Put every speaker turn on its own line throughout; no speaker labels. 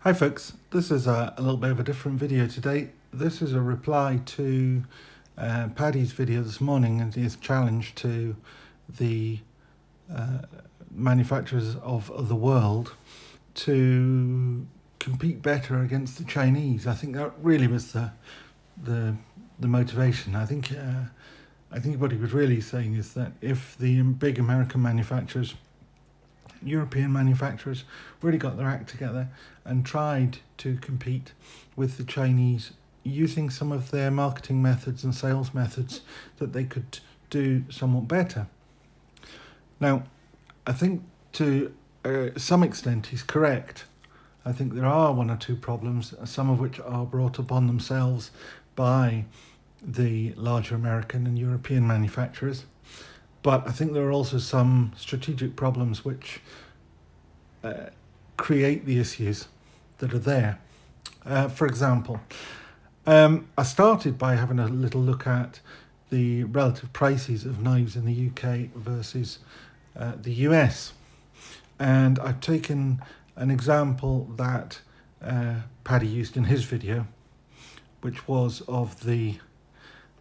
Hi folks, this is a little bit of a different video today. This is a reply to Paddy's video this morning and his challenge to the manufacturers of the world to compete better against the Chinese. I think that really was the motivation. I think what he was really saying is that if the big American manufacturers, European manufacturers really got their act together and tried to compete with the Chinese using some of their marketing methods and sales methods, that they could do somewhat better. Now, I think to some extent he's correct. I think there are one or two problems, some of which are brought upon themselves by the larger American and European manufacturers. But I think there are also some strategic problems which create the issues that are there. For example, I started by having a little look at the relative prices of knives in the UK versus the US. And I've taken an example that Paddy used in his video, which was of the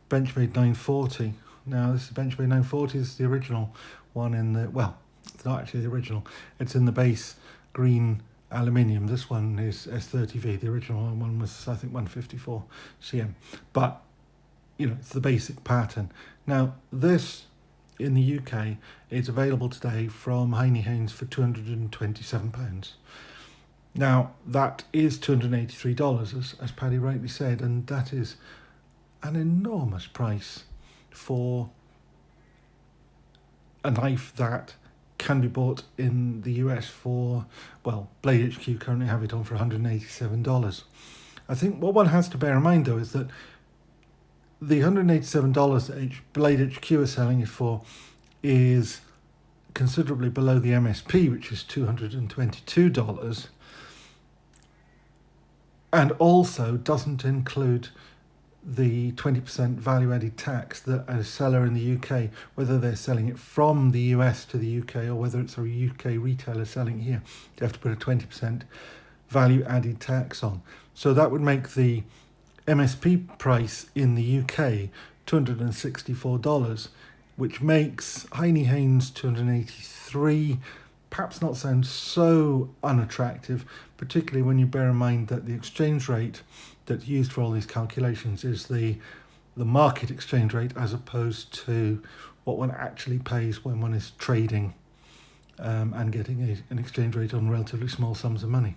Benchmade 940. Now, this is Benchmade 940, this is the original one in the, well, it's not actually the original, it's in the base green aluminium. This one is S30V, the original one was, I think, 154 cm. But, you know, it's the basic pattern. Now, this in the UK is available today from Hiney Editions for £227. Now, that is $283, as Paddy rightly said, and that is an enormous price for a knife that can be bought in the US for, well, Blade HQ currently have it on for $187. I think what one has to bear in mind, though, is that the $187 that Blade HQ are selling it for is considerably below the MSP, which is $222, and also doesn't include the 20% value-added tax that a seller in the UK, whether they're selling it from the US to the UK or whether it's a UK retailer selling it here, they have to put a 20% value-added tax on. So that would make the MSP price in the UK $264, which makes Hiney Editions $283 perhaps not sound so unattractive, particularly when you bear in mind that the exchange rate that's used for all these calculations is the market exchange rate, as opposed to what one actually pays when one is trading and getting an exchange rate on relatively small sums of money.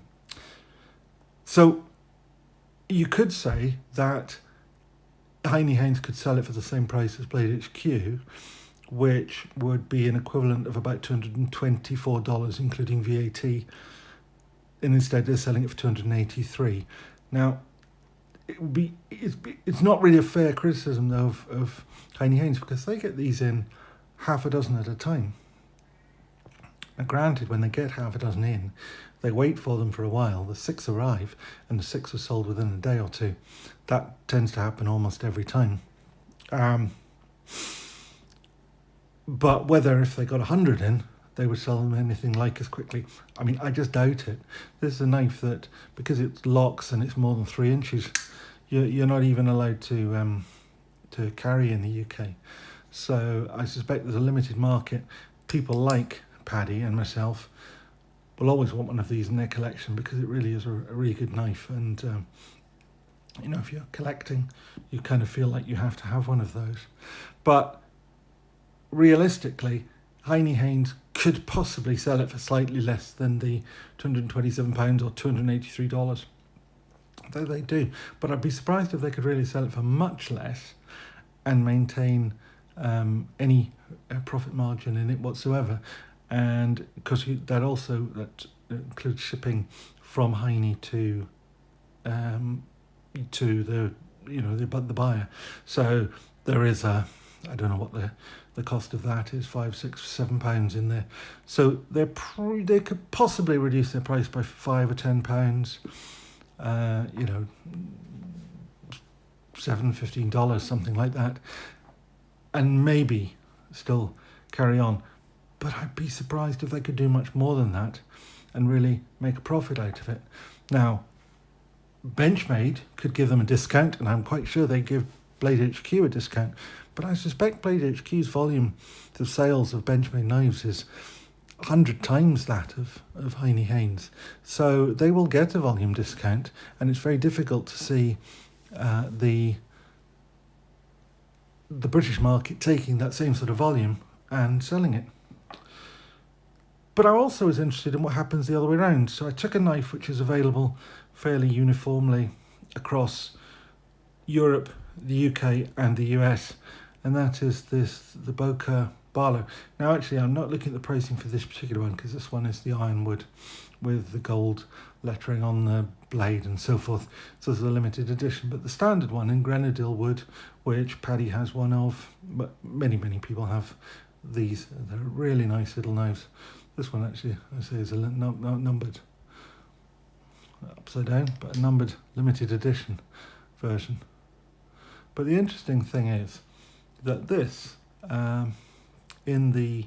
So you could say that Hiney Editions could sell it for the same price as Blade HQ, which would be an equivalent of about $224, including VAT, and instead they're selling it for $283. Now, it's not really a fair criticism, though, of Hiney Editions, because they get these in half a dozen at a time. Now, granted, when they get half a dozen in, they wait for them for a while, the 6 arrive, and the 6 are sold within a day or two. That tends to happen almost every time. But whether if they got 100 in, they would sell them anything like as quickly, I mean, I just doubt it. This is a knife that, because it locks and it's more than 3 inches, you're not even allowed to carry in the UK. So I suspect there's a limited market. People like Paddy and myself will always want one of these in their collection, because it really is a really good knife. And you know, if you're collecting, you kind of feel like you have to have one of those. But realistically, Hiney Editions could possibly sell it for slightly less than the £227 or $283. Though they do. But I'd be surprised if they could really sell it for much less and maintain any profit margin in it whatsoever. And because that includes shipping from Hiney to the buyer. So there is I don't know what the cost of that is, £5, £6, £7 in there. So they could possibly reduce their price by £5 or £10. $7, $15, something like that, and maybe still carry on. But I'd be surprised if they could do much more than that. and really make a profit out of it. Now, Benchmade could give them a discount, and I'm quite sure they give Blade HQ a discount, but I suspect Blade HQ's volume of sales of Benchmade knives is 100 times that of Hiney Haynes. So they will get a volume discount, and it's very difficult to see the British market taking that same sort of volume and selling it. But I also was interested in what happens the other way around. So I took a knife which is available fairly uniformly across Europe, the UK and the US, and that is the Boca Barlow. Now actually I'm not looking at the pricing for this particular one, because this one is the ironwood with the gold lettering on the blade and so forth, so it's a limited edition. But the standard one in Grenadille wood, which Paddy has one of, but many people have these. They're really nice little knives. This one actually, I say, is a numbered, upside down, but a numbered limited edition version. But the interesting thing is that this, in the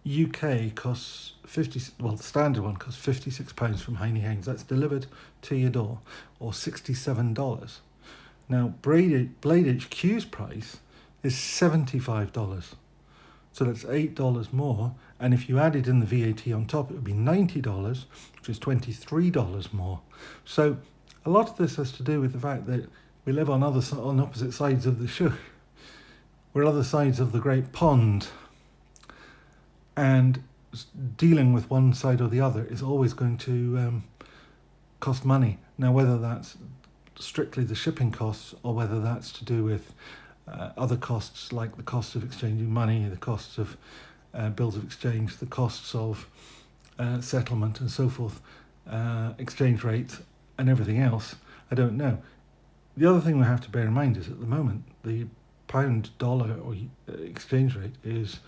UK, costs the standard one costs £56 from Hiney Haynes. That's delivered to your door, or $67. Now, Blade HQ's price is $75. So that's $8 more, and if you added in the VAT on top, it would be $90, which is $23 more. So a lot of this has to do with the fact that we live on opposite sides of the Shuk. We're other sides of the Great Pond, and dealing with one side or the other is always going to cost money. Now, whether that's strictly the shipping costs or whether that's to do with other costs like the cost of exchanging money, the costs of bills of exchange, the costs of settlement and so forth, exchange rates and everything else, I don't know. The other thing we have to bear in mind is at the moment the pound-dollar or exchange rate is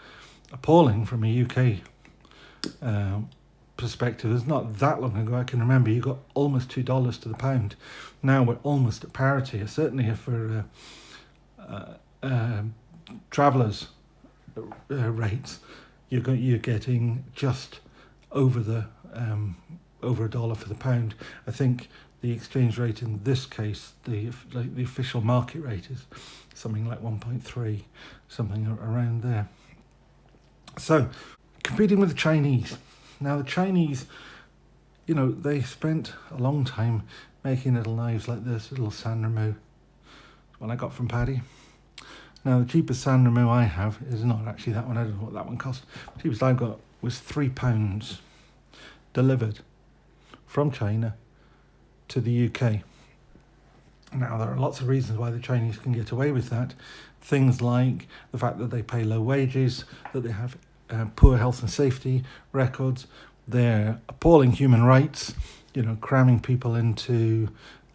appalling from a UK perspective. It's not that long ago, I can remember, you got almost $2 to the pound. Now we're almost at parity, certainly for travellers' rates. You're getting just over over $1 for the pound. I think the exchange rate in this case, the official market rate is something like 1.3, something around there. So, competing with the Chinese. Now the Chinese, they spent a long time making little knives like this, little San Remo. One I got from Paddy. Now the cheapest San Remo I have is not actually that one. I don't know what that one cost. The cheapest I got was £3 delivered from China to the UK. Now there are lots of reasons why the Chinese can get away with that. Things like the fact that they pay low wages, that they have poor health and safety records, their appalling human rights, cramming people into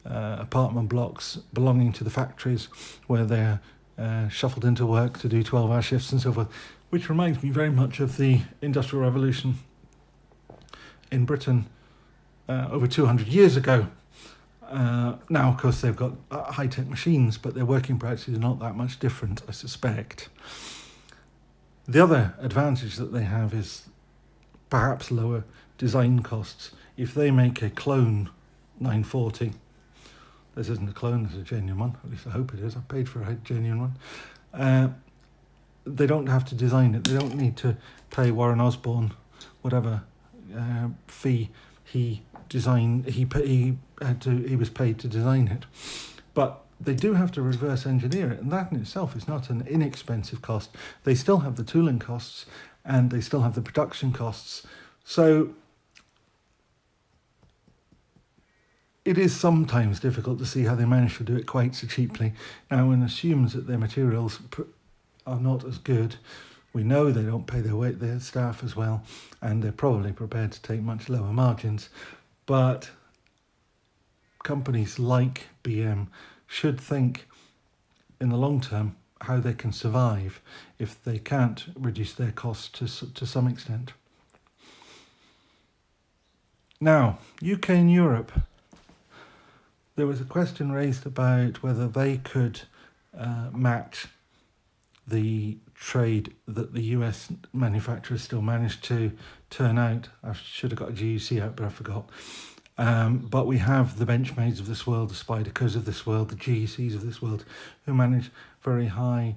apartment blocks belonging to the factories where they're shuffled into work to do 12-hour shifts and so forth, which reminds me very much of the Industrial Revolution in Britain over 200 years ago. Now, of course, they've got high-tech machines, but their working practices are not that much different, I suspect. The other advantage that they have is perhaps lower design costs. If they make a clone 940, this isn't a clone, this is a genuine one, at least I hope it is, I paid for a genuine one. They don't have to design it, they don't need to pay Warren Osborne whatever fee he was paid to design it. But they do have to reverse engineer it, and that in itself is not an inexpensive cost. They still have the tooling costs and they still have the production costs. So it is sometimes difficult to see how they manage to do it quite so cheaply. Now, one assumes that their materials are not as good. We know they don't pay their staff as well, and they're probably prepared to take much lower margins. But companies like BM should think in the long term how they can survive if they can't reduce their costs to some extent. Now, UK and Europe, there was a question raised about whether they could match the trade that the US manufacturers still managed to turn out. I should have got a GEC out, but I forgot. But we have the Benchmades of this world, the Spydecos of this world, the GECs of this world, who manage very high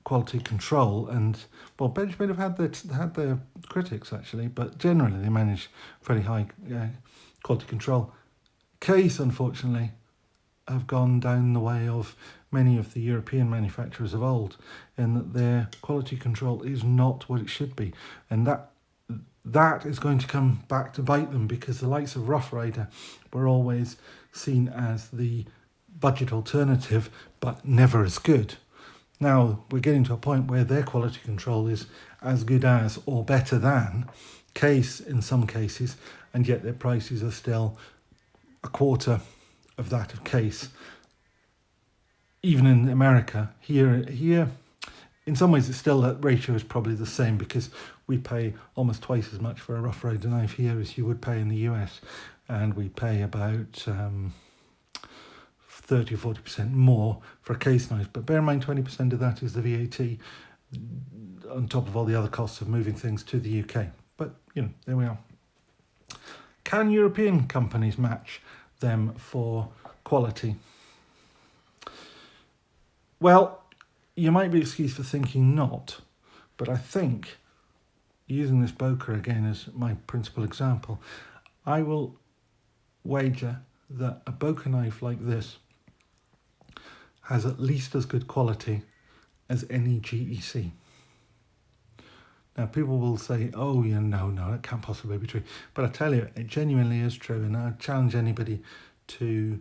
quality control. And well, Benchmade have had their critics actually, but generally they manage very high quality control. Case, unfortunately, have gone down the way of many of the European manufacturers of old, in that their quality control is not what it should be, and that is going to come back to bite them, because the likes of Rough Rider were always seen as the budget alternative, but never as good. Now we're getting to a point where their quality control is as good as or better than Case in some cases, and yet their prices are still a quarter of that of Case. Even in America, here, in some ways, it's still, that ratio is probably the same, because we pay almost twice as much for a Rough Rider knife here as you would pay in the US, and we pay about 30 or 40% more for a Case knife. But bear in mind, 20% of that is the VAT, on top of all the other costs of moving things to the UK. But, there we are. Can European companies match them for quality? Well, you might be excused for thinking not, but I think, using this Boker again as my principal example, I will wager that a Boker knife like this has at least as good quality as any GEC. Now, people will say, oh, no, that can't possibly be true. But I tell you, it genuinely is true, and I challenge anybody to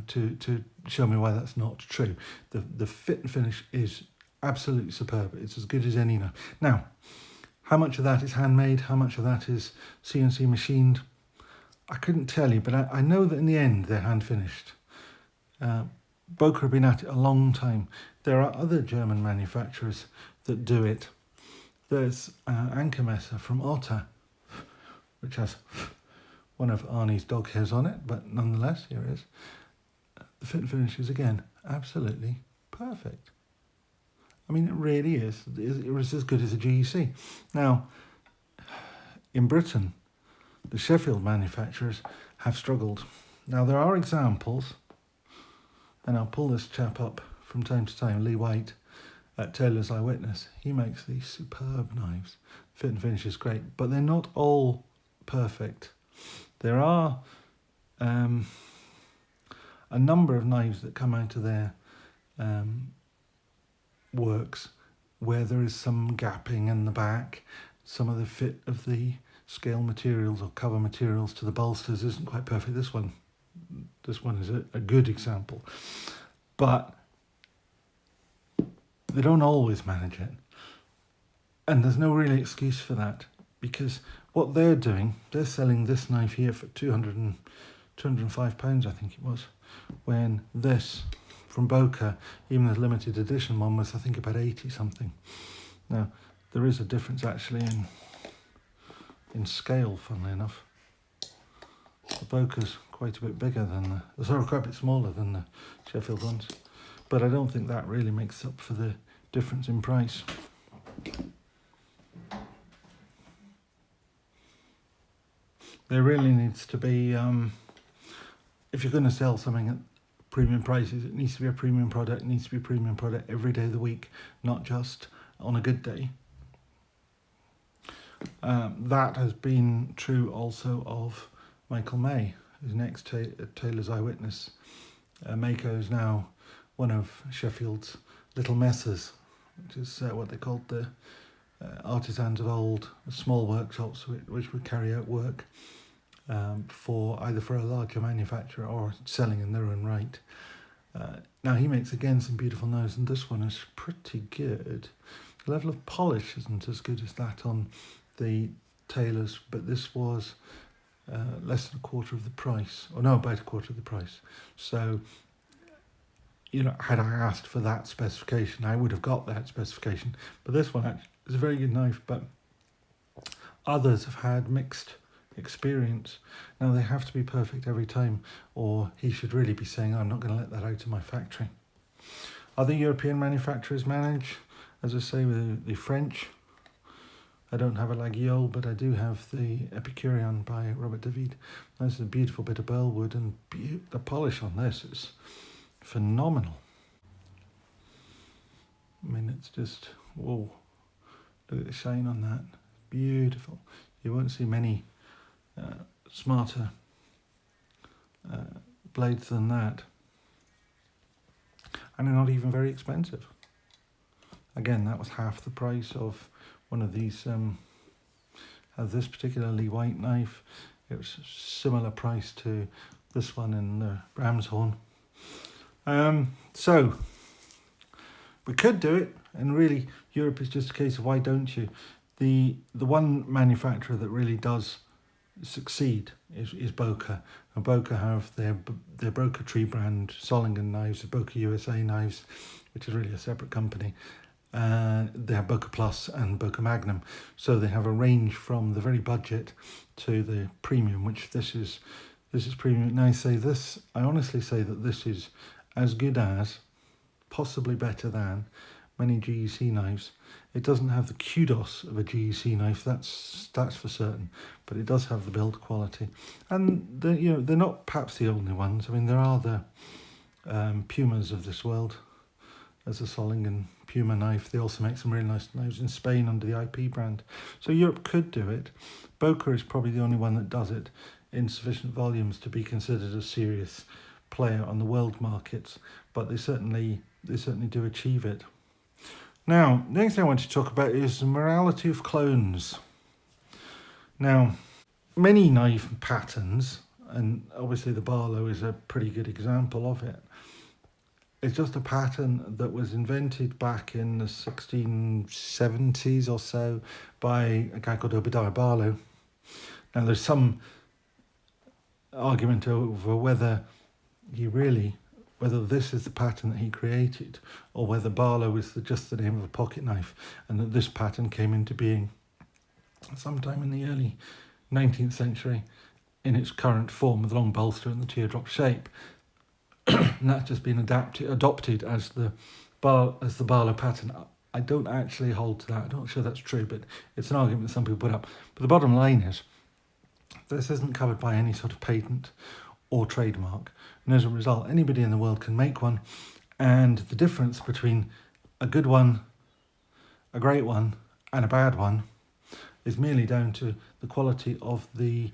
to show me why that's not true. The fit and finish is absolutely superb. It's as good as any knife. Now, how much of that is handmade? How much of that is CNC machined? I couldn't tell you, but I know that in the end they're hand finished. Boker have been at it a long time. There are other German manufacturers that do it. There's Ankermesser from Otter, which has one of Arnie's dog hairs on it, but nonetheless, here it is. The fit and finish is, again, absolutely perfect. I mean, it really is. It was as good as a GEC. Now, in Britain, the Sheffield manufacturers have struggled. Now, there are examples, and I'll pull this chap up from time to time, Lee White at Taylor's Eyewitness. He makes these superb knives. Fit and finish is great, but they're not all perfect. There are a number of knives that come out of their works where there is some gapping in the back. Some of the fit of the scale materials or cover materials to the bolsters isn't quite perfect. This one is a good example, but they don't always manage it, and there's no really excuse for that, because what they're doing, they're selling this knife here for £205, I think it was, when this from Boker, even the limited edition one, was I think about 80 something. Now there is a difference actually in scale, funnily enough. The Boker's quite a bit bigger than quite a bit smaller than the Sheffield ones, but I don't think that really makes up for the difference in price. There really needs to be, if you're going to sell something at premium prices, it needs to be a premium product. It needs to be a premium product every day of the week, not just on a good day. That has been true also of Michael May, who's next at Taylor's Eyewitness. Mako is now one of Sheffield's little messes, which is what they called the artisans of old, small workshops which would carry out work for a larger manufacturer or selling in their own right. Now he makes again some beautiful knives, and this one is pretty good. The level of polish isn't as good as that on the Taylor's, but this was less than a quarter of the price, or no, about a quarter of the price. So, had I asked for that specification, I would have got that specification. But this one actually is a very good knife, but others have had mixed experience. Now they have to be perfect every time, or he should really be saying, I'm not going to let that out of my factory. Other European manufacturers manage, as I say, with the French. I don't have a Laguiole, but I do have the Epicurean by Robert David. This is a beautiful bit of burl wood, and the polish on this is phenomenal. I mean, it's just, whoa, look at the shine on that. Beautiful. You won't see many smarter blades than that. And they're not even very expensive. Again, that was half the price of one of these. This particularly white knife. It was a similar price to this one in the ram's horn. So we could do it, and really Europe is just a case of why don't you? The one manufacturer that really does succeed is Boker. And Boker have their Broker Tree brand Solingen knives, the Boker USA knives, which is really a separate company. They have Boker Plus and Boker Magnum, so they have a range from the very budget to the premium, which this is premium. And I honestly say that this is as good as, possibly better than, many GEC knives. It doesn't have the kudos of a GEC knife, that's for certain, but it does have the build quality. And they're not perhaps the only ones. I mean, there are the Pumas of this world. There's a Solingen Puma knife. They also make some really nice knives in Spain under the IP brand. So Europe could do it. Boker is probably the only one that does it in sufficient volumes to be considered a serious player on the world markets, but they certainly do achieve it. Now, the next thing I want to talk about is the morality of clones. Now, many knife patterns, and obviously the Barlow is a pretty good example of it, it's just a pattern that was invented back in the 1670s or so by a guy called Obadiah Barlow. Now, there's some argument over whether this is the pattern that he created, or whether Barlow is just the name of a pocket knife, and that this pattern came into being sometime in the early 19th century in its current form with long bolster and the teardrop shape. And that's just been adopted as the Barlow pattern. I don't actually hold to that. I'm not sure that's true, but it's an argument that some people put up. But the bottom line is, this isn't covered by any sort of patent or trademark, and as a result, anybody in the world can make one. And the difference between a good one, a great one, and a bad one is merely down to the quality of the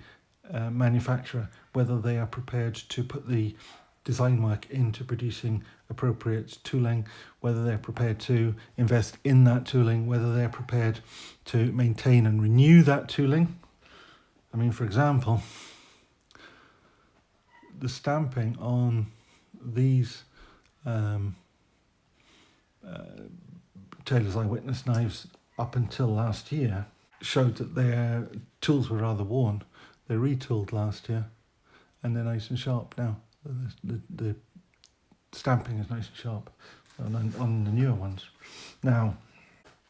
manufacturer, whether they are prepared to put the design work into producing appropriate tooling, whether they're prepared to invest in that tooling, whether they're prepared to maintain and renew that tooling. I mean, for example, the stamping on these Taylor's Eyewitness knives up until last year showed that their tools were rather worn. They retooled last year, and they're nice and sharp now. The stamping is nice and sharp on the newer ones. Now,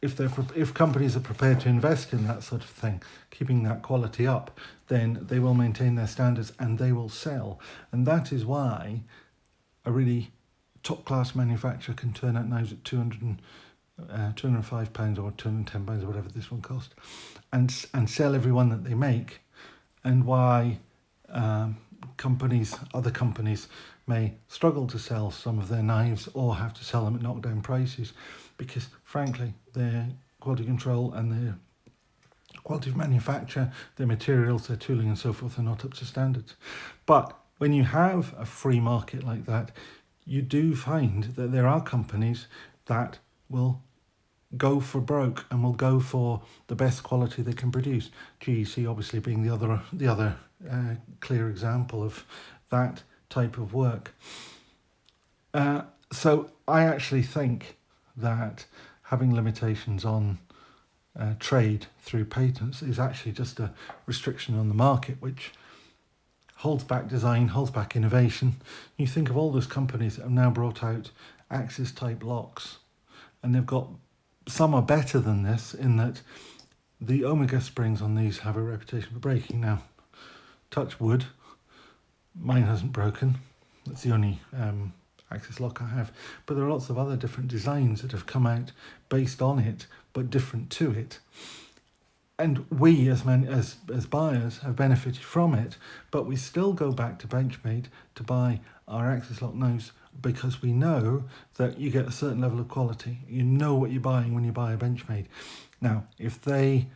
if companies are prepared to invest in that sort of thing, keeping that quality up, then they will maintain their standards and they will sell. And that is why a really top-class manufacturer can turn out knives at £205 or £210 or whatever this one cost, and sell every one that they make, and why other companies may struggle to sell some of their knives or have to sell them at knockdown prices, because frankly their quality control and their quality of manufacture, their materials, their tooling and so forth are not up to standards. But when you have a free market like that, you do find that there are companies that will go for broke and will go for the best quality they can produce. GEC obviously being the other clear example of that type of work. So I actually think that having limitations on trade through patents is actually just a restriction on the market, which holds back design, holds back innovation. You think of all those companies that have now brought out Axis type locks, and some are better than this in that the Omega springs on these have a reputation for breaking. Now, touch wood, mine hasn't broken. That's the only axis lock I have, but there are lots of other different designs that have come out based on it, but different to it. And we, as buyers, have benefited from it, but we still go back to Benchmade to buy our axis lock knives because we know that you get a certain level of quality. You know what you're buying when you buy a Benchmade. Now, if they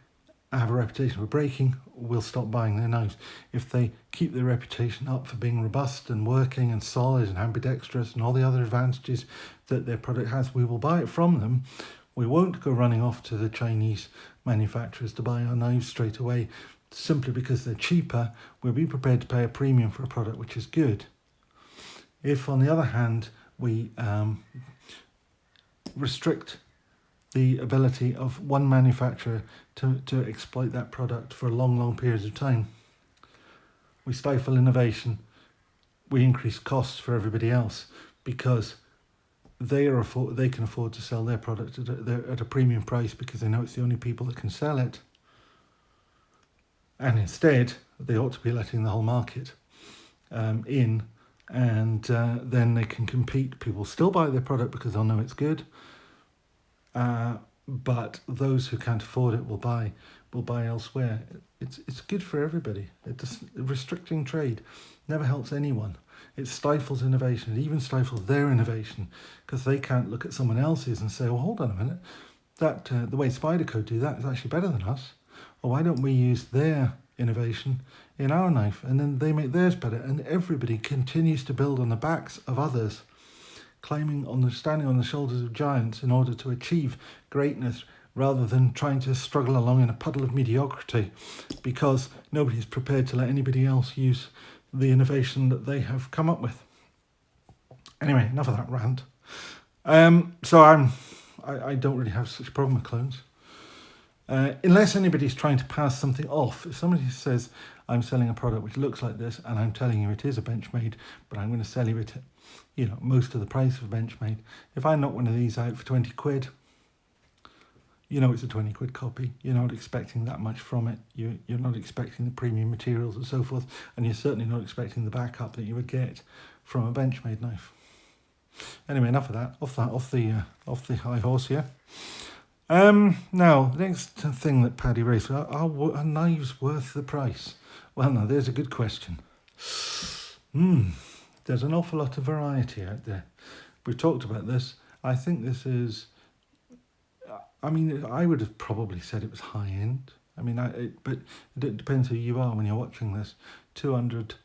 have a reputation for breaking, we'll stop buying their knives. If they keep their reputation up for being robust and working and solid and ambidextrous and all the other advantages that their product has, we will buy it from them. We won't go running off to the Chinese manufacturers to buy our knives straight away simply because they're cheaper. We'll be prepared to pay a premium for a product which is good. If, on the other hand, we restrict the ability of one manufacturer to exploit that product for long periods of time, we stifle innovation, we increase costs for everybody else because they can afford to sell their product at a premium price because they know it's the only people that can sell it. And instead, they ought to be letting the whole market in, and then they can compete. People still buy their product because they'll know it's good, but those who can't afford it will buy elsewhere. It's good for everybody. Restricting trade never helps anyone. It stifles innovation. It even stifles their innovation because they can't look at someone else's and say, well, hold on a minute, that the way Spyderco do that is actually better than us. Or why don't we use their innovation in our knife? And then they make theirs better. And everybody continues to build on the backs of others, standing on the shoulders of giants in order to achieve greatness rather than trying to struggle along in a puddle of mediocrity because nobody's prepared to let anybody else use the innovation that they have come up with. Anyway, enough of that rant. So I don't really have such a problem with clones. Unless anybody's trying to pass something off. If somebody says, I'm selling a product which looks like this and I'm telling you it is a Benchmade, but I'm going to sell you it at most of the price of a Benchmade. If I knock one of these out for 20 quid, it's a 20 quid copy. You're not expecting that much from it. You're not expecting the premium materials and so forth, and you're certainly not expecting the backup that you would get from a Benchmade knife. Anyway, enough of that. Off the high horse here. Now, the next thing that Paddy raised, are knives worth the price? Well, now, there's a good question. There's an awful lot of variety out there. We've talked about this. I think this is... I would have probably said it was high end. But it depends who you are when you're watching this. £227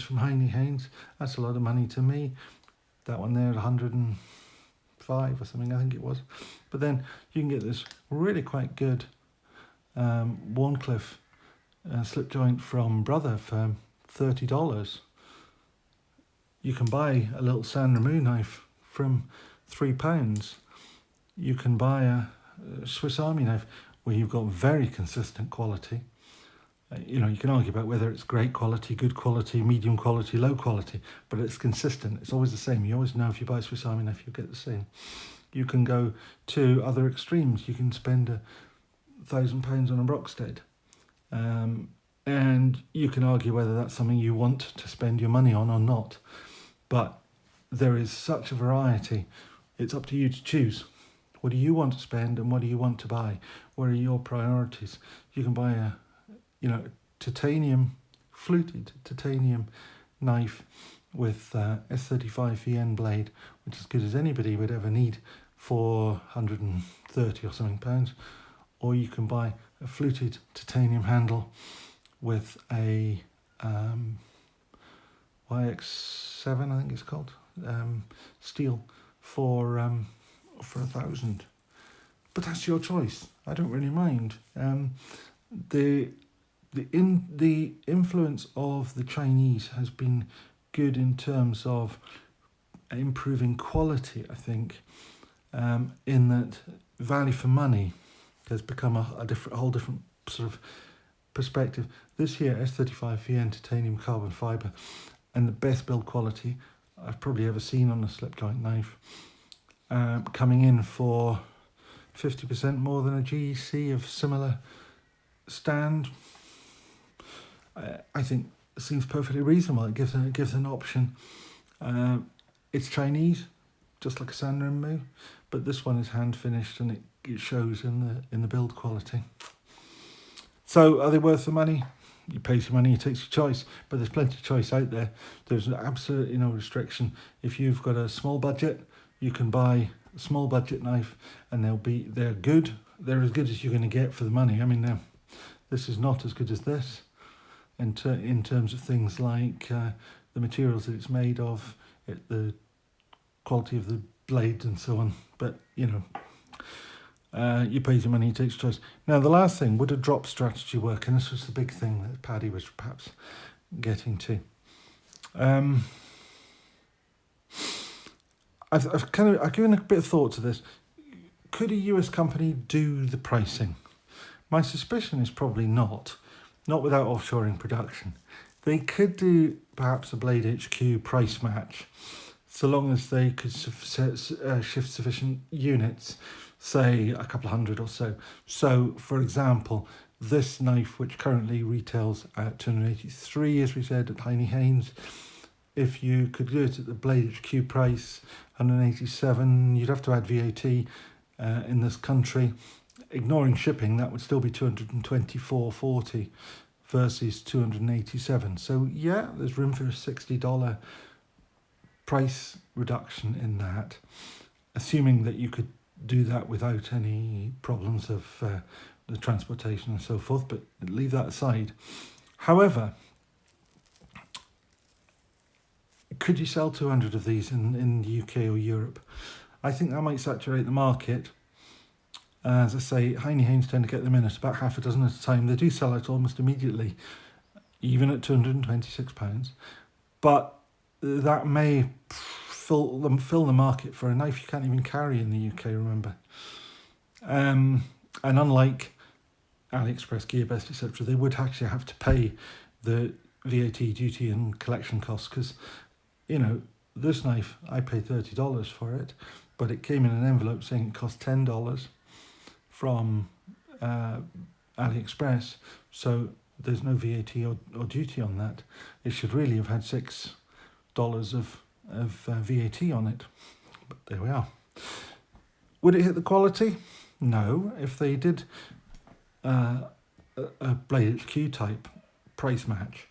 from Hiney Editions. That's a lot of money to me. That one there, 105 or something, I think it was. But then you can get this really quite good Warncliffe slip joint from Brother for $30. You can buy a little San Remo knife from £3. You can buy a Swiss Army knife where you've got very consistent quality. You can argue about whether it's great quality, good quality, medium quality, low quality, but it's consistent. It's always the same. You always know if you buy a Swiss Army knife, you'll get the same. You can go to other extremes. You can spend £1,000 on a Brockstead. And you can argue whether that's something you want to spend your money on or not. But there is such a variety. It's up to you to choose. What do you want to spend and what do you want to buy? What are your priorities? You can buy a fluted titanium knife with S35 VN blade, which is as good as anybody would ever need, for 130 or something pounds. Or you can buy a fluted titanium handle with a YX7, I think it's called, steel for 1,000. But that's your choice. I don't really mind. The influence of the Chinese has been good in terms of improving quality, I think, in that value for money has become a whole different sort of perspective. This here, S35 VN titanium carbon fibre, and the best build quality I've probably ever seen on a slip joint knife, coming in for 50% more than a GEC of similar stand. I think seems perfectly reasonable. It gives an option. It's Chinese, just like a Sanrenmu, but this one is hand finished and it shows in the build quality. So are they worth the money? You pay some money, it takes your choice, but there's plenty of choice out there. There's absolutely no restriction. If you've got a small budget, you can buy a small budget knife, and they're good. They're as good as you're going to get for the money. I mean, this is not as good as this, in terms of things like the materials that it's made of, the quality of the blade, and so on. But you pay your money, it takes choice. Now, the last thing, would a drop strategy work? And this was the big thing that Paddy was perhaps getting to. I've given a bit of thought to this. Could a US company do the pricing? My suspicion is probably not without offshoring production. They could do perhaps a Blade HQ price match, so long as they could shift sufficient units, say a couple of hundred or so. So, for example, this knife, which currently retails at $283, as we said, at Hiney Haynes, if you could do it at the Blade HQ price, $187, you'd have to add VAT in this country. Ignoring shipping, that would still be $224.40 versus $287. So yeah, there's room for a $60 price reduction in that, assuming that you could do that without any problems of the transportation and so forth, but leave that aside. However, could you sell 200 of these in the UK or Europe? I think that might saturate the market. As I say, Hiney Haynes tend to get them in at about half a dozen at a time. They do sell out almost immediately, even at £226. But that may fill the market for a knife you can't even carry in the UK, remember. And unlike AliExpress, GearBest, etc., they would actually have to pay the VAT, duty and collection costs, because, this knife, I paid $30 for it, but it came in an envelope saying it cost $10 from AliExpress, so there's no VAT or duty on that. It should really have had $6 of VAT on it, but there we are. Would it hit the quality? No. If they did a Blade HQ type price match,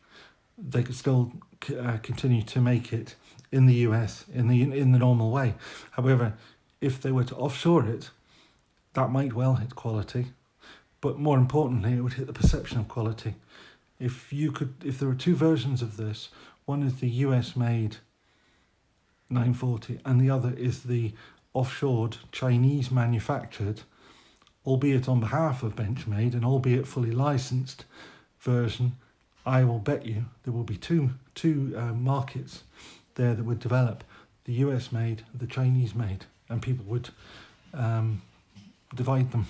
they could still continue to make it in the US in the normal way. However, if they were to offshore it, that might well hit quality, but more importantly, it would hit the perception of quality. If there were two versions of this, one is the US made 940 and the other is the offshored Chinese manufactured, albeit on behalf of Benchmade and albeit fully licensed version, I will bet you there will be two markets there that would develop: the US made, the Chinese made, and people would divide them.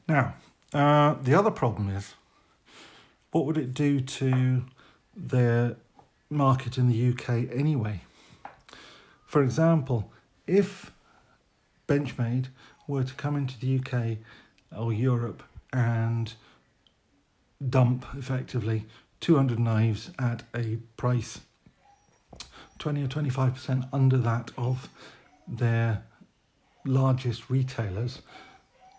Now, the other problem is, what would it do to their market in the UK anyway? For example, if Benchmade were to come into the UK or Europe and dump effectively 200 knives at a price 20 or 25% under that of their largest retailers,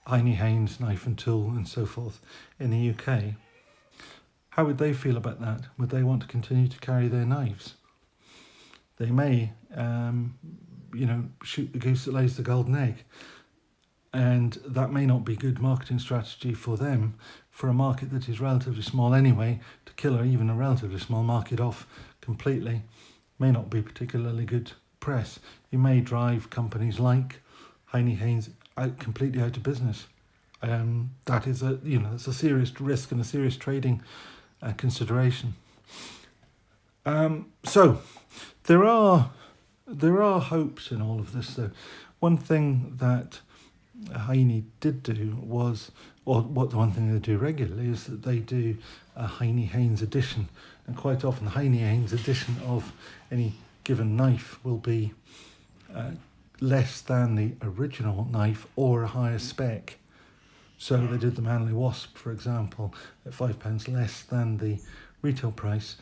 Hiney Haynes, Knife and Tool and so forth, in the UK, how would they feel about that? Would they want to continue to carry their knives? They may, shoot the goose that lays the golden egg. And that may not be good marketing strategy for them, for a market that is relatively small anyway. To kill even a relatively small market off completely may not be particularly good press. You may drive companies like Hiney Haynes completely out of business. That is it's a serious risk and a serious trading consideration. So there are hopes in all of this, though. One thing that Hiney did do was, or what the one thing they do regularly is that they do a Hiney Haynes edition, and quite often the Hiney Haynes edition of any given knife will be less than the original knife or a higher spec. So they did the Manly Wasp, for example, at £5 less than the retail price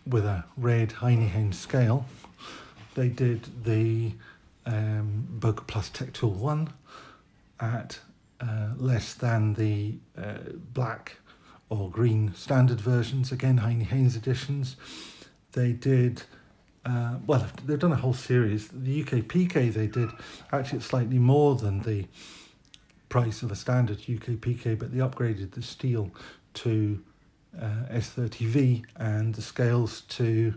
with a red Hiney Editions scale. They did the Bokeh Plus Tech Tool 1 at less than the black or green standard versions, again Hiney Editions. They did, well, they've done a whole series. The UK PK they did actually slightly more than the price of a standard UK PK, but they upgraded the steel to S30V and the scales to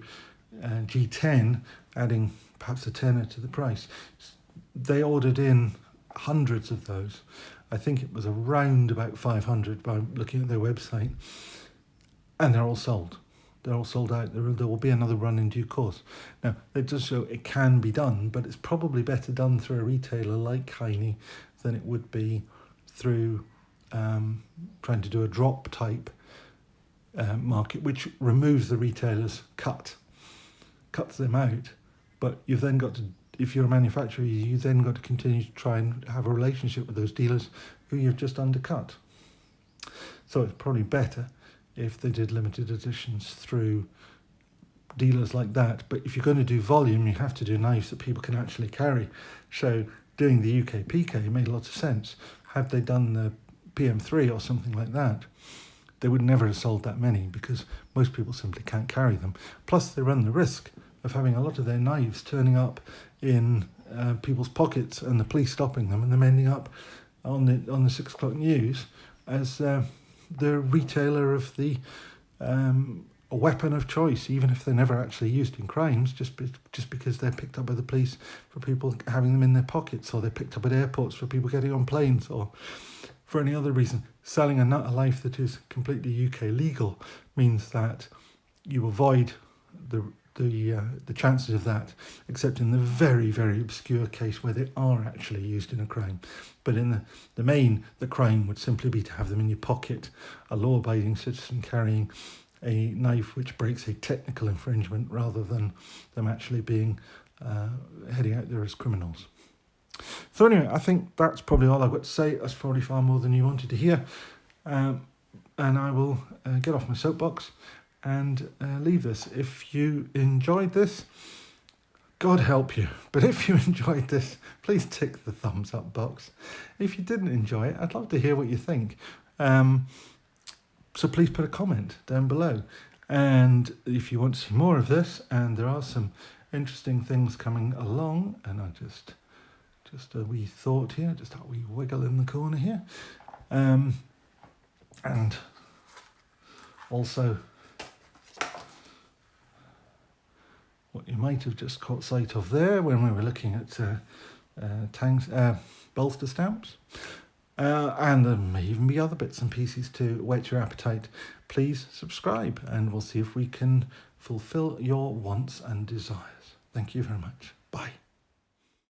G10, adding perhaps a tenner to the price. They ordered in hundreds of those. I think it was around about 500 by looking at their website, and they're all sold. They're all sold out. There will be another run in due course. Now, it does show it can be done, but it's probably better done through a retailer like Hiney than it would be through trying to do a drop type market, which removes the retailer's cuts them out. But you've then got to, if you're a manufacturer, you then got to continue to try and have a relationship with those dealers who you've just undercut. So it's probably better if they did limited editions through dealers like that. But if you're going to do volume, you have to do knives that people can actually carry. So doing the UK PK made lots of sense. Had they done the PM3 or something like that, they would never have sold that many because most people simply can't carry them. Plus, they run the risk of having a lot of their knives turning up in people's pockets and the police stopping them and them ending up on the 6 o'clock news as the retailer of the a weapon of choice, even if they're never actually used in crimes, just because they're picked up by the police for people having them in their pockets, or they're picked up at airports for people getting on planes, or for any other reason. Selling a knife that is completely UK legal means that you avoid the chances of that, except in the very, very obscure case where they are actually used in a crime. But in the main, the crime would simply be to have them in your pocket, a law-abiding citizen carrying a knife which breaks a technical infringement rather than them actually being heading out there as criminals. So anyway, I think that's probably all I've got to say. That's probably far more than you wanted to hear. And I will get off my soapbox and leave this. If you enjoyed this, God help you. But if you enjoyed this, please tick the thumbs up box. If you didn't enjoy it, I'd love to hear what you think. So please put a comment down below. And if you want to see more of this, and there are some interesting things coming along, and I just a wee thought here, just a wee wiggle in the corner here. And also what you might have just caught sight of there when we were looking at bolster stamps. And there may even be other bits and pieces to whet your appetite. Please subscribe and we'll see if we can fulfill your wants and desires. Thank you very much.